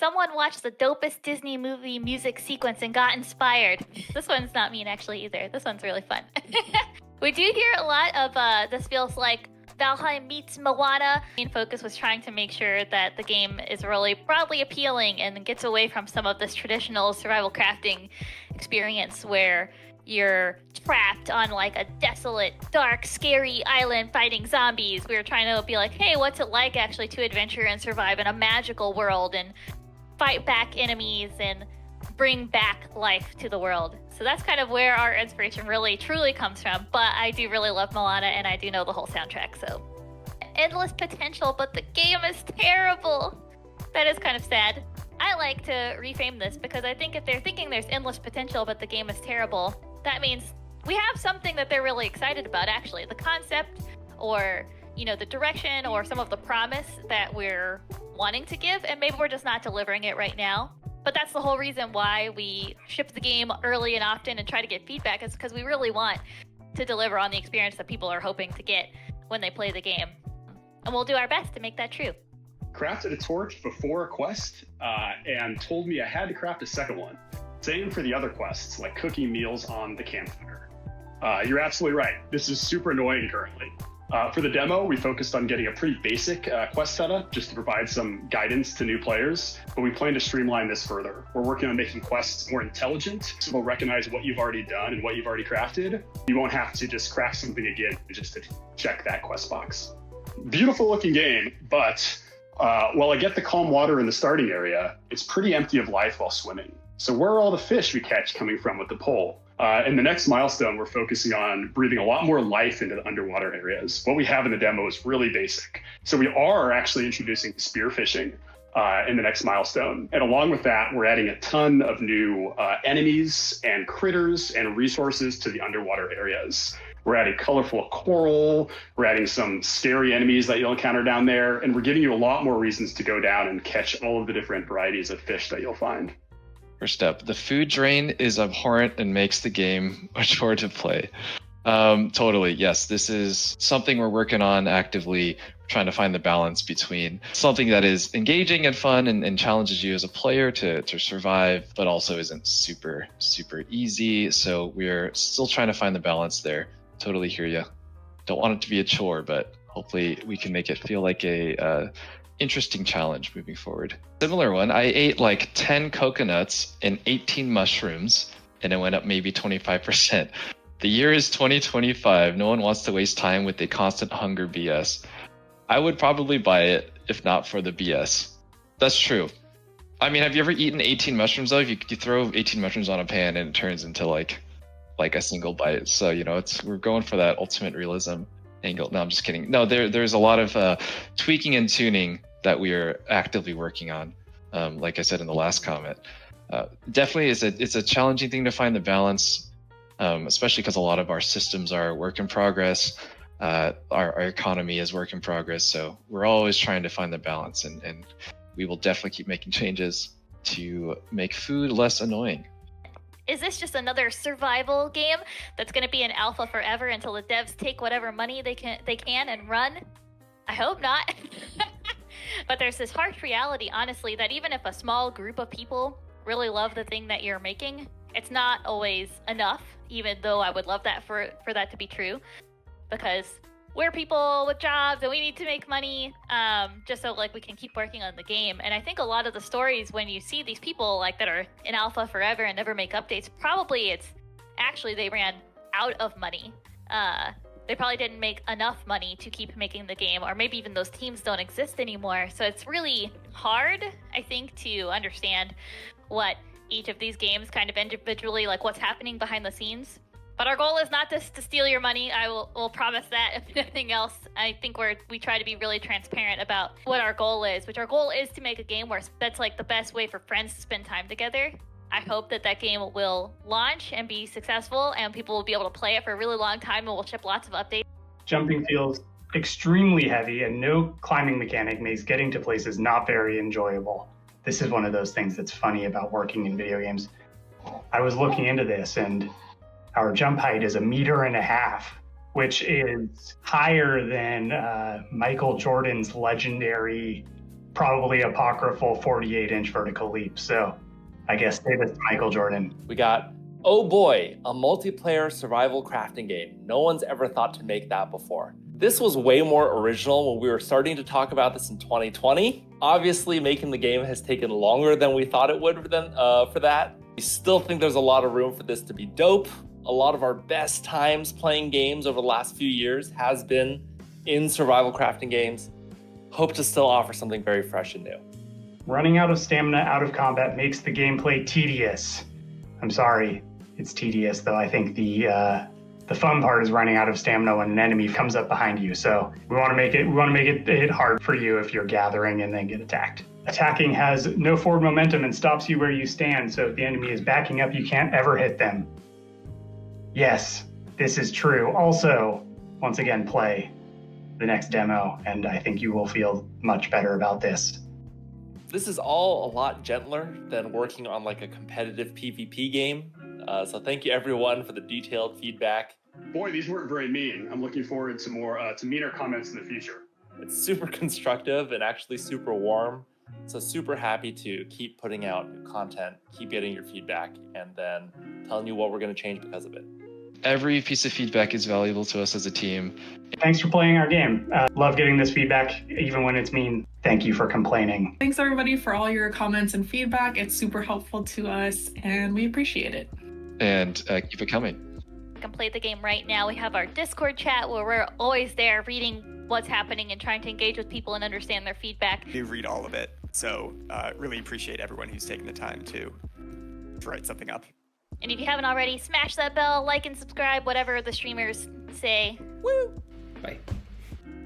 Someone watched the dopest Disney movie music sequence and got inspired. This one's not mean actually either. This one's really fun. We do hear a lot of this feels like Valheim meets Moana. Main focus was trying to make sure that the game is really broadly appealing and gets away from some of this traditional survival crafting experience where you're trapped on like a desolate, dark, scary island fighting zombies. We were trying to be like, hey, what's it like actually to adventure and survive in a magical world and fight back enemies and bring back life to the world. So that's kind of where our inspiration really truly comes from. But I do really love Moana and I do know the whole soundtrack, so endless potential, but the game is terrible. That is kind of sad. I like to reframe this because I think if they're thinking there's endless potential but the game is terrible, that means we have something that they're really excited about, actually. The concept or, you know, the direction or some of the promise that we're wanting to give, and maybe we're just not delivering it right now. But that's the whole reason why we ship the game early and often and try to get feedback, is because we really want to deliver on the experience that people are hoping to get when they play the game. And we'll do our best to make that true. Crafted a torch before a quest and told me I had to craft a second one. Same for the other quests, like cooking meals on the campfire. You're absolutely right. This is super annoying currently. For the demo, we focused on getting a pretty basic quest setup just to provide some guidance to new players, but we plan to streamline this further. We're working on making quests more intelligent, so they'll recognize what you've already done and what you've already crafted. You won't have to just craft something again just to check that quest box. Beautiful looking game, but while I get the calm water in the starting area, it's pretty empty of life while swimming. So where are all the fish we catch coming from with the pole? In the next milestone, we're focusing on breathing a lot more life into the underwater areas. What we have in the demo is really basic. So we are actually introducing spearfishing in the next milestone. And along with that, we're adding a ton of new enemies and critters and resources to the underwater areas. We're adding colorful coral, we're adding some scary enemies that you'll encounter down there, and we're giving you a lot more reasons to go down and catch all of the different varieties of fish that you'll find. First step, the food drain is abhorrent and makes the game a chore to play. Totally, yes, this is something we're working on actively, trying to find the balance between something that is engaging and fun and challenges you as a player to survive, but also isn't super easy. So we're still trying to find the balance there. Totally hear you. Don't want it to be a chore, but hopefully we can make it feel like a interesting challenge moving forward. Similar one, I ate like 10 coconuts and 18 mushrooms, and it went up maybe 25%. The year is 2025. No one wants to waste time with the constant hunger BS. I would probably buy it if not for the BS. That's true. I mean, have you ever eaten 18 mushrooms though? You throw 18 mushrooms on a pan and it turns into like a single bite. So, you know, we're going for that ultimate realism angle. No, I'm just kidding. No, there's a lot of tweaking and tuning that we are actively working on. Like I said in the last comment, definitely it's a challenging thing to find the balance, especially because a lot of our systems are work in progress. Our economy is work in progress. So we're always trying to find the balance, and we will definitely keep making changes to make food less annoying. Is this just another survival game that's going to be in alpha forever until the devs take whatever money they can and run? I hope not. But there's this harsh reality, honestly, that even if a small group of people really love the thing that you're making, it's not always enough, even though I would love that for that to be true, because we're people with jobs and we need to make money, just so like we can keep working on the game. And I think a lot of the stories when you see these people like that are in alpha forever and never make updates, probably it's actually they ran out of money. They probably didn't make enough money to keep making the game, or maybe even those teams don't exist anymore. So it's really hard, I think, to understand what each of these games kind of individually, like what's happening behind the scenes. But our goal is not to steal your money. I will promise that. If nothing else, I think we try to be really transparent about what our goal is, which our goal is to make a game where that's like the best way for friends to spend time together. I hope that game will launch and be successful, and people will be able to play it for a really long time, and we'll ship lots of updates. Jumping feels extremely heavy, and no climbing mechanic makes getting to places not very enjoyable. This is one of those things that's funny about working in video games. I was looking into this, and our jump height is 1.5 meters, which is higher than Michael Jordan's legendary probably apocryphal 48-inch vertical leap. So I guess say this to Michael Jordan. We got, oh boy, a multiplayer survival crafting game. No one's ever thought to make that before. This was way more original when we were starting to talk about this in 2020. Obviously, making the game has taken longer than we thought it would for that. We still think there's a lot of room for this to be dope. A lot of our best times playing games over the last few years has been in survival crafting games. Hope to still offer something very fresh and new. Running out of stamina out of combat makes the gameplay tedious. I'm sorry, it's tedious, though. I think the fun part is running out of stamina when an enemy comes up behind you. So we want to make it hit hard for you if you're gathering and then get attacked. Attacking has no forward momentum and stops you where you stand. So if the enemy is backing up, you can't ever hit them. Yes, this is true. Also, once again, play the next demo, and I think you will feel much better about this. This is all a lot gentler than working on like a competitive PvP game. So thank you everyone for the detailed feedback. Boy, these weren't very mean. I'm looking forward to more to meaner comments in the future. It's super constructive and actually super warm. So super happy to keep putting out new content, keep getting your feedback, and then telling you what we're going to change because of it. Every piece of feedback is valuable to us as a team. Thanks for playing our game. Love getting this feedback, even when it's mean. Thank you for complaining. Thanks everybody for all your comments and feedback. It's super helpful to us and we appreciate it. And keep it coming. You can play the game right now. We have our Discord chat where we're always there reading what's happening and trying to engage with people and understand their feedback. We read all of it. So really appreciate everyone who's taken the time to write something up. And if you haven't already, smash that bell, like and subscribe, whatever the streamers say. Woo! Bye.